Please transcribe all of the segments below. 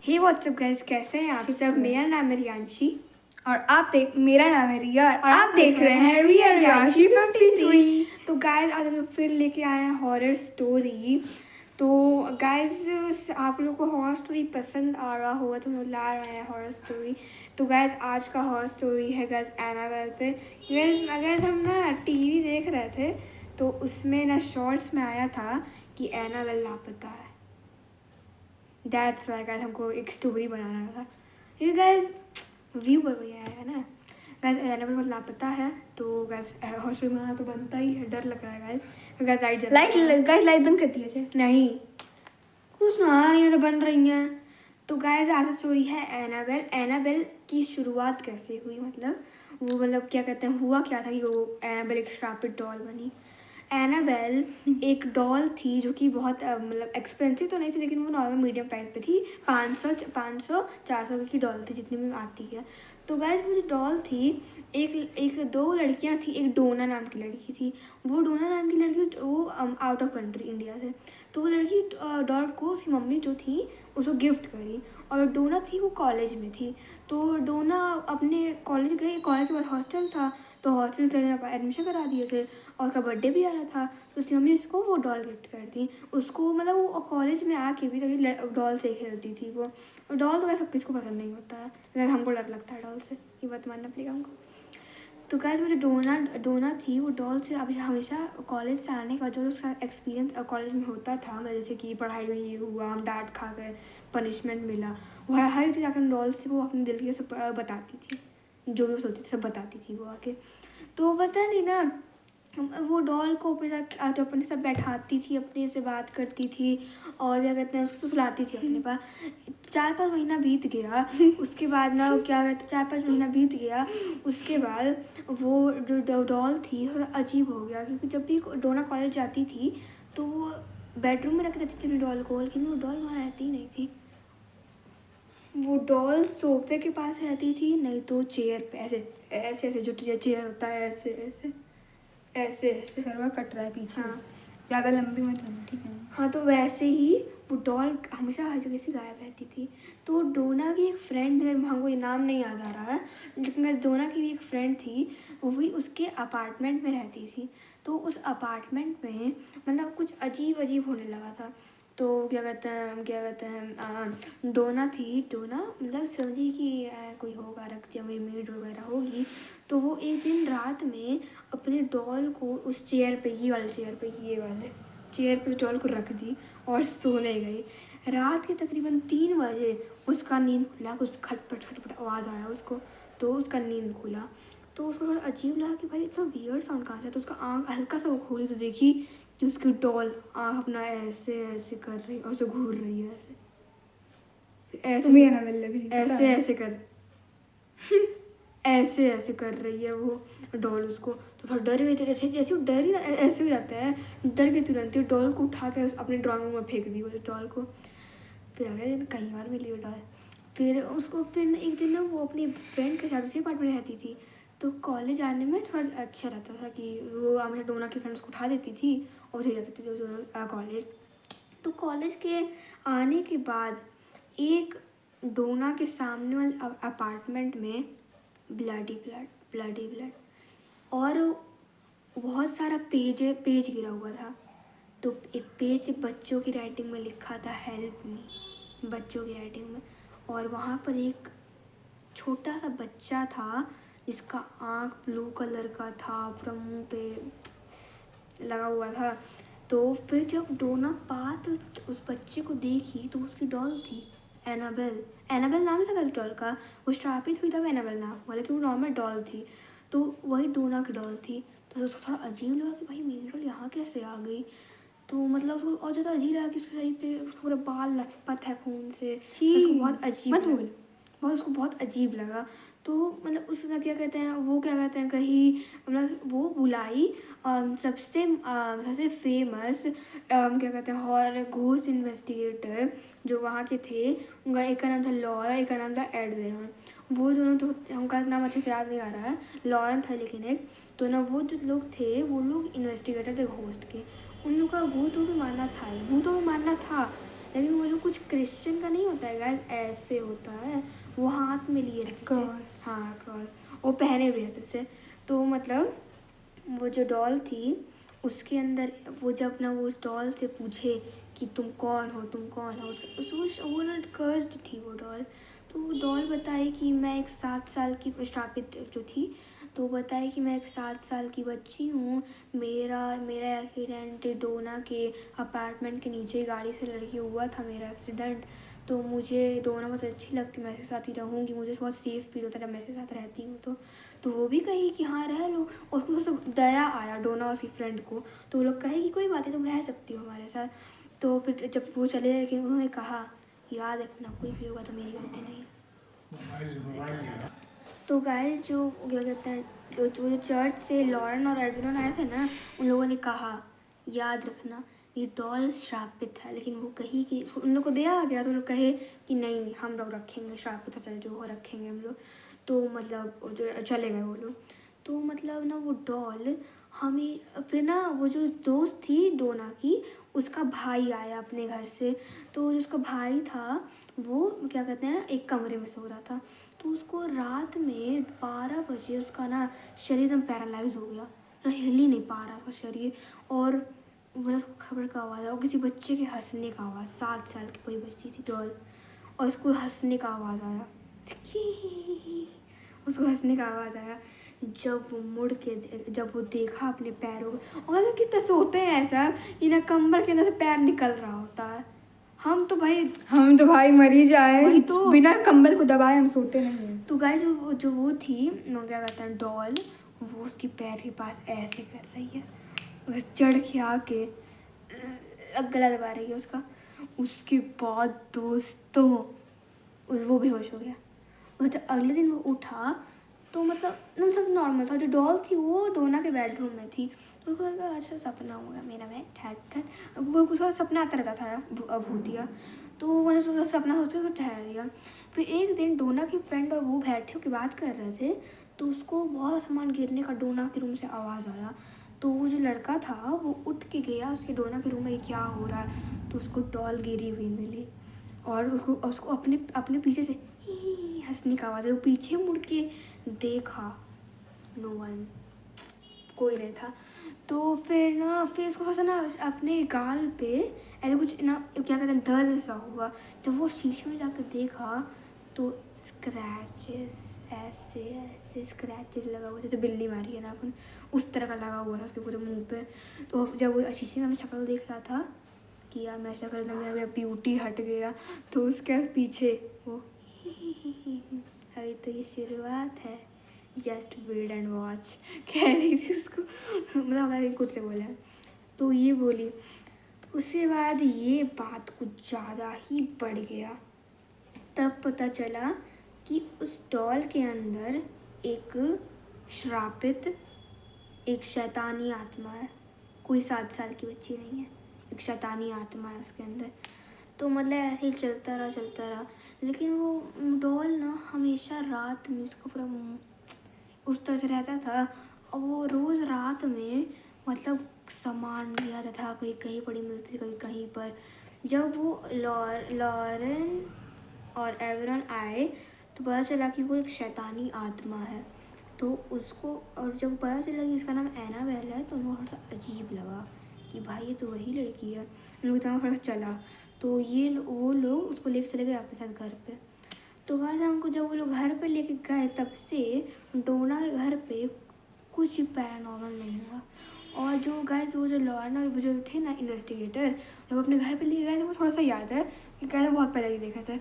हे WhatsApp guys, कैसे हैं आप सब। मेरा नाम है रियांशी और मेरा नाम है रिया और आप देख रहे हैं रियांशी 53। तो गाइस आज हम लोग फिर लेके आए हैं हॉरर स्टोरी। तो गाइस आप लोगों को हॉरर स्टोरी पसंद आ रहा होगा तो हम लोग ला रहे हैं हॉरर स्टोरी। तो गाइस आज का हॉरर स्टोरी है गाइस एनाबेल पे। गाइस हम ना टीवी देख रहे थे तो उसमें ना शॉर्ट्स में आया था कि एनाबेल लापता है। दैट्स वाई गाइस हमको एक स्टोरी बनाना था। ये गाइस व्यू पर बढ़िया है ना। गाइस एनाबेल बहुत लापता है तो गाइस हॉस्टल में तो बनता ही है, डर लग रहा है गाइस। गाइस लाइट बंद कर दिया जाए। नहीं कुछ ना नहीं तो बन रही हैं। तो गाइस आज स्टोरी है एनाबेल। एनाबेल की शुरुआत कैसे हुई, मतलब क्या कहते हैं, हुआ क्या था कि वो एनाबेल एक श्रापित डॉल बनी। एनाबेल एक डॉल थी जो कि बहुत मतलब एक्सपेंसिव तो नहीं थी, लेकिन वो नॉर्मल मीडियम प्राइस पे थी। 500 400 की डॉल थी जितनी में आती है। तो गाइस वो जो डॉल थी, एक दो लड़कियां थी। एक डोना नाम की लड़की थी। वो डोना नाम की लड़की वो आउट ऑफ कंट्री इंडिया से। तो वो लड़की डॉल को उसकी मम्मी जो थी उसको गिफ्ट करी। और डोना थी वो कॉलेज में थी। तो डोना अपने कॉलेज गई, कॉलेज के बाद हॉस्टल था तो हॉस्टल से एडमिशन करा दिए थे और उसका बर्थडे भी आ रहा था तो उसकी मम्मी उसको वो डॉल गिफ्ट कर दी उसको। मतलब वो कॉलेज में आके भी तभी डॉल से खेलती थी वो। और डॉल तो सब किसको पसंद नहीं होता है, लेकिन हमको डर लगता है डॉल से, ये बात मानना पड़ेगा हमको। तो गाइस वो जो डोना थी वो डॉल से अब हमेशा कॉलेज से आने के बाद जो उसका एक्सपीरियंस कॉलेज में होता था, मतलब जैसे कि पढ़ाई में ये हुआ, हम डांट खा गए, पनिशमेंट मिला, वो हर चीज़ आकर डॉल से वो अपने दिल की सब बताती थी। जो भी वो सोचती थी सब बताती थी वो आके। तो पता नहीं ना, वो डॉल को अपने सब बैठाती थी, अपने से बात करती थी और क्या कहते हैं उसको सुलाती थी अपने पास। 4-5 महीना बीत गया। उसके बाद ना वो क्या कहते 4-5 महीना बीत गया। उसके बाद वो जो डॉल थी थोड़ा अजीब हो गया, क्योंकि जब भी डोना कॉलेज जाती थी तो वो बेडरूम में रख देती थी अपनी डॉल को, लेकिन वो डॉल वहाँ रहती ही नहीं थी। वो डॉल सोफे के पास रहती थी, नहीं तो चेयर पे ऐसे ऐसे ऐसे जो चेयर होता है ऐसे ऐसे ऐसे ऐसे। सर्वर कट रहा है पीछे। हाँ ज़्यादा लंबी मत होना, ठीक है। हाँ, तो वैसे ही वो डॉल हमेशा हर जगह से गायब रहती थी। तो डोना की एक फ्रेंड है, हमको ये नाम नहीं याद आ रहा है, लेकिन डोना की भी एक फ्रेंड थी, वो भी उसके अपार्टमेंट में रहती थी। तो उस अपार्टमेंट में मतलब कुछ अजीब अजीब होने लगा था। तो क्या कहते हैं डोना मतलब समझी कि कोई होगा, रखती हुई मेड वगैरह होगी। तो वो एक दिन रात में अपने डॉल को उस चेयर पे, ये वाले चेयर पे डॉल को रख दी और सोने गई। रात के तकरीबन 3 बजे उसका नींद खुला, कुछ खटपट आवाज़ आया उसको। तो उसका नींद खुला तो उसको थोड़ा अजीब लगा कि भाई इतना वियर्ड साउंड कहाँ से। तो उसका आँख हल्का सा वो खोली तो देखी कि उसकी डॉल आँख अपना ऐसे ऐसे कर रही है और उसे घूर रही है ऐसे ऐसे ऐसे कर ऐसे ऐसे कर रही है वो डॉल उसको। तो थोड़ा डर गई थी, जैसे वो डर ही ना ऐसे हो जाता है, डर के तुरंत ही डॉल को उठा के अपने ड्राइंग रूम में फेंक दी वो डॉल को। फिर अगले दिन कई बार मिली वो डॉल। फिर एक दिन ना वो अपनी फ्रेंड के साथ उसी अपार्टमेंट में रहती थी। तो कॉलेज आने में थोड़ा अच्छा रहता था कि वो हमेशा डोना की फ्रेंड्स को उठा देती थी और चली जाती थी दोनों कॉलेज। तो कॉलेज के आने के बाद एक डोना के सामने वाले अपार्टमेंट में ब्लडी ब्लड और बहुत सारा पेज गिरा हुआ था। तो एक पेज बच्चों की राइटिंग में लिखा था हेल्प मी, बच्चों की राइटिंग में। और वहाँ पर एक छोटा सा बच्चा था जिसका आँख ब्लू कलर का था, पूरा मुँह पे लगा हुआ था। तो फिर जब डोना पात उस बच्चे को देखी तो उसकी डॉल थी एनाबेल नाम था डॉल का। वो श्रापित हुई तब एनाबेल नाम हुआ, लेकिन वो नॉर्मल डॉल थी। तो वही डोना की डॉल थी। तो उसको थोड़ा अजीब लगा कि भाई मेरी डॉल यहाँ कैसे आ गई। तो मतलब उसको और ज़्यादा अजीब लगा कि उसके शरीर पे उसको पूरा बाल लथपथ है खून से। उसको बहुत अजीब उसको बहुत अजीब लगा। तो मतलब उसने क्या कहते हैं कहीं मतलब वो बुलाई सबसे फेमस क्या कहते हैं हॉरर घोस्ट इन्वेस्टिगेटर जो वहाँ के थे। उनका एक का नाम था लॉरा, एक का नाम था एडवेरन। वो दोनों तो उनका नाम अच्छे से याद नहीं आ रहा है, लॉरन था लेकिन एक। तो ना वो जो लोग थे वो लोग इन्वेस्टिगेटर थे घोस्ट के। उन लोग का भूतों में मानना था, लेकिन वो लोग कुछ क्रिश्चियन का नहीं होता है गाइस, ऐसे होता है, वो हाथ में लिए रहते थे। क्रॉस। हाँ क्रॉस, वो पहने भी रहते थे। तो मतलब वो जो डॉल थी उसके अंदर वो जब ना वो उस डॉल से पूछे कि तुम कौन हो, तुम कौन हो, वो ना कर्स्ड थी वो डॉल। तो वो डॉल बताई कि मैं एक 7 साल की श्रापित जो थी, तो वो बताई कि मैं एक 7 साल की बच्ची हूँ, मेरा मेरा एक्सीडेंट डोना के अपार्टमेंट के नीचे गाड़ी से लड़के हुआ था मेरा एक्सीडेंट। तो मुझे डोना बहुत अच्छी लगती, मैं इसके साथ ही रहूँगी, मुझे बहुत सेफ़ फील होता है जब मैं इसके साथ रहती हूँ। तो वो भी कही कि हाँ रह लो, और उसको थोड़ा सा दया आया डोना और उसकी फ्रेंड को, तो वो लोग कहे कि कोई बात नहीं, तुम रह सकती हो हमारे साथ। तो फिर जब वो चले गए, लेकिन उन्होंने कहा याद रखना कुछ भी होगा तो मेरी गलती नहीं है। तो गाइस जो क्या कहते हैं, जो चर्च से लॉरेन और एडविन आए थे ना, उन लोगों ने कहा याद रखना ये डॉल श्रापित है, लेकिन वो कही कि उन लोग को दिया आ गया, तो लोग कहे कि नहीं हम लोग रखेंगे, श्रापित है चल जो हो रखेंगे हम लोग। तो मतलब जो चले गए वो लोग। तो मतलब ना वो डॉल हमें फिर ना वो जो दोस्त थी डोना की, उसका भाई आया अपने घर से। तो जो उसका भाई था वो क्या कहते हैं एक कमरे में सो रहा था। तो उसको रात में 12 बजे उसका ना शरीर एकदम पैरालाइज हो गया, ना हिल ही नहीं पा रहा था शरीर। और मतलब उसको खबर का आवाज़ आया, और किसी बच्चे के हंसने का आवाज़, 7 साल की कोई बच्ची थी डॉल, और उसको हंसने का आवाज़ आया, उसको हंसने का आवाज़ आया। जब वो मुड़ के जब वो देखा अपने पैरों को, और हम किस तरह सोते हैं ऐसा कि ना कंबल के अंदर से पैर निकल रहा होता है। हम तो भाई मर ही जाए, वही तो। बिना कंबल को दबाए हम सोते नहीं हैं। तो गाइस जो वो थी वो क्या कहते हैं डॉल, वो उसके पैर के पास ऐसे कर रही है, और चढ़ के आके गला दबा रही है उसका। उसके बाद दोस्तों वो बेहोश हो गया। और जब अगले दिन वो उठा तो मतलब ना सब नॉर्मल था, जो डॉल थी वो डोना के बेडरूम में थी। तो उसको लगा अच्छा सपना होगा मेरा, मैं ठहर वो उसका सपना आता रहता था भूतिया। तो वो सपना सोचा तो ठहर दिया। फिर एक दिन डोना की फ्रेंड और वो बैठे होकर बात कर रहे थे, तो उसको बहुत सामान गिरने का डोना के रूम से आवाज़ आया। तो वो जो लड़का था वो उठ के गया उसके डोना के रूम में, क्या हो रहा है। तो उसको डॉल गिरी हुई मिली, और उसको अपने अपने पीछे से ही हंसने का आवाज़ है। वो पीछे मुड़ के देखा, नो वन, कोई नहीं था। तो फिर उसको थोड़ा ना अपने गाल पे ऐसे कुछ ना क्या कहते हैं दर्द सा हुआ। जब वो शीशे में जाकर देखा तो स्क्रैचेस, ऐसे ऐसे स्क्रैचेस लगा हुआ, जैसे बिल्ली मारी है ना अपन, उस तरह का लगा हुआ था उसके पूरे मुंह पे। तो जब वो शीशे में अपनी शक्ल देख रहा था कि यार मैं शक्ल ना मेरा ब्यूटी हट गया, तो उसके पीछे वो अभी तो ये शुरुआत है, जस्ट वेट एंड वॉच कह रही थी उसको, मतलब अगर कुछ से बोला। तो ये बोली, उसके बाद ये बात कुछ ज़्यादा ही बढ़ गया। तब पता चला कि उस डॉल के अंदर एक श्रापित, एक शैतानी आत्मा है। कोई 7 साल की बच्ची नहीं है, एक शैतानी आत्मा है उसके अंदर। तो मतलब ऐसे ही चलता रहा। लेकिन वो डॉल ना हमेशा रात में उसका पूरा उस तरह से रहता था, और वो रोज़ रात में मतलब सामान ले आता था, कहीं कहीं पड़ी मिलती थी, कहीं कहीं पर। जब वो लॉरेन और एवरन आए तो पता चला कि वो एक शैतानी आत्मा है। तो उसको, और जब पता चला कि इसका नाम एनाबेल है, तो उनको थोड़ा सा अजीब लगा कि भाई ये तो वही लड़की है। उनको दिमाग थोड़ा सा चला, तो वो लोग उसको लेके चले गए अपने साथ घर पे। तो कहा था उनको, जब वो लोग घर पे लेके गए तब से डोना के घर पे कुछ भी पैरानॉर्मल नहीं हुआ। और जो गाइस वो जो लॉर्ना वो जो थे ना इन्वेस्टिगेटर, जब अपने घर पे लेके गए थे, वो थोड़ा सा याद है कि गए बहुत पहले ही देखे थे,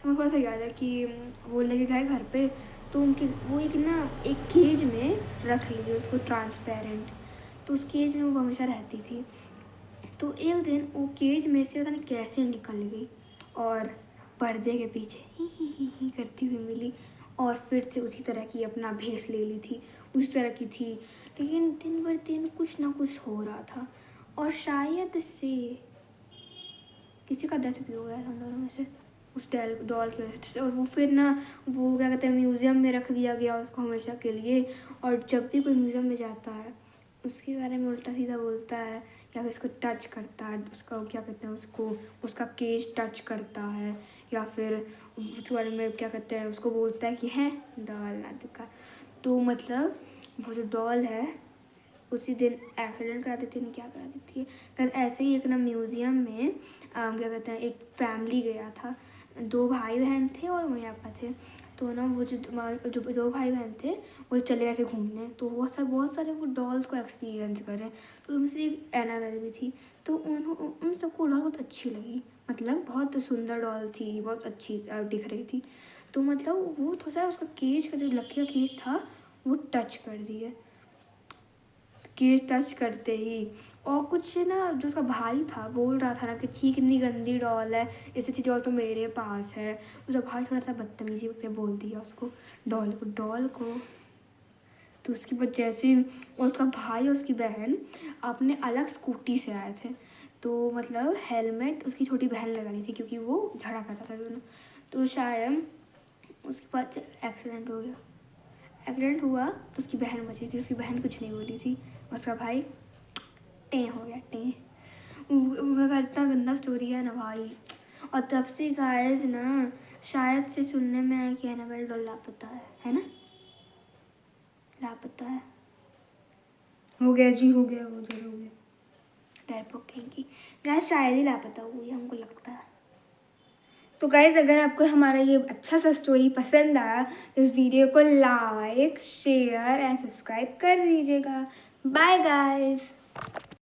वो थोड़ा सा याद है कि वो लेके गए घर पे, तो उनके वो एक केज में रख लिए उसको, ट्रांसपेरेंट। तो उस केज में वो हमेशा रहती थी। तो एक दिन वो केज में से पता नहीं कैसे निकल गई, और पर्दे के पीछे ही करती हुई मिली, और फिर से उसी तरह की अपना भेस ले ली थी, उसी तरह की थी। लेकिन दिन भर दिन कुछ ना कुछ हो रहा था, और शायद से किसी का डेथ भी हो गया था उन दोनों में से, उस डॉल की वजह से। और वो फिर ना वो क्या कहते हैं म्यूज़ियम में रख दिया गया उसको हमेशा के लिए। और जब भी कोई म्यूज़ियम में जाता है उसके बारे में उल्टा सीधा बोलता है या फिर इसको टच करता है, उसका क्या कहते हैं उसको, उसका केज टच करता है, या फिर थोड़े में क्या कहते हैं उसको बोलता है कि है डॉल ना दिखा। तो मतलब वो जो डॉल है उसी दिन एक्सीडेंट करा देती है, नहीं क्या करा देती है। कल ऐसे ही एक ना म्यूज़ियम में क्या कहते हैं एक फैमिली गया था, 2 भाई बहन थे और मम्मी पापा थे। तो ना वो जो 2 भाई बहन थे वो चले गए थे घूमने, तो बहुत सारे वो डॉल्स को एक्सपीरियंस करें। तो उनमें से एक एनाबेल भी थी। तो उन सबको डॉल बहुत अच्छी लगी, मतलब बहुत सुंदर डॉल थी, बहुत अच्छी दिख रही थी। तो मतलब वो थोड़ा सा उसका केज का जो लकड़ी का केज था वो टच कर दिए, केज टच करते ही। और कुछ ना जो उसका भाई था बोल रहा था ना कि छी कितनी गंदी डॉल है, इससे अच्छी डॉल तो मेरे पास है। उसका भाई थोड़ा सा बदतमीजी करके बोल दिया उसको, डॉल को। तो उसकी वजह से उसका भाई और उसकी बहन अपने अलग स्कूटी से आए थे। तो मतलब हेलमेट उसकी छोटी बहन लगानी थी क्योंकि वो झगड़ा करता था दोनों। तो शायद उसके बाद एक्सीडेंट हो गया। एक्सीडेंट हुआ तो उसकी बहन बची थी, उसकी बहन कुछ नहीं बोली थी, उसका भाई टें हो गया, टें। उनका इतना गंदा स्टोरी है ना भाई। और तब से गाइस ना शायद से सुनने में आया कि एनाबेल डॉल लापता है ना, लापता है। हो गया जी, हो गया, वो जरूर हो गया। डेडपॉक कहेंगी गाइस, शायद ही लापता हुई हमको लगता है। तो गाइज अगर आपको हमारा ये अच्छा सा स्टोरी पसंद आया तो इस वीडियो को लाइक, शेयर एंड सब्सक्राइब कर दीजिएगा। Bye guys.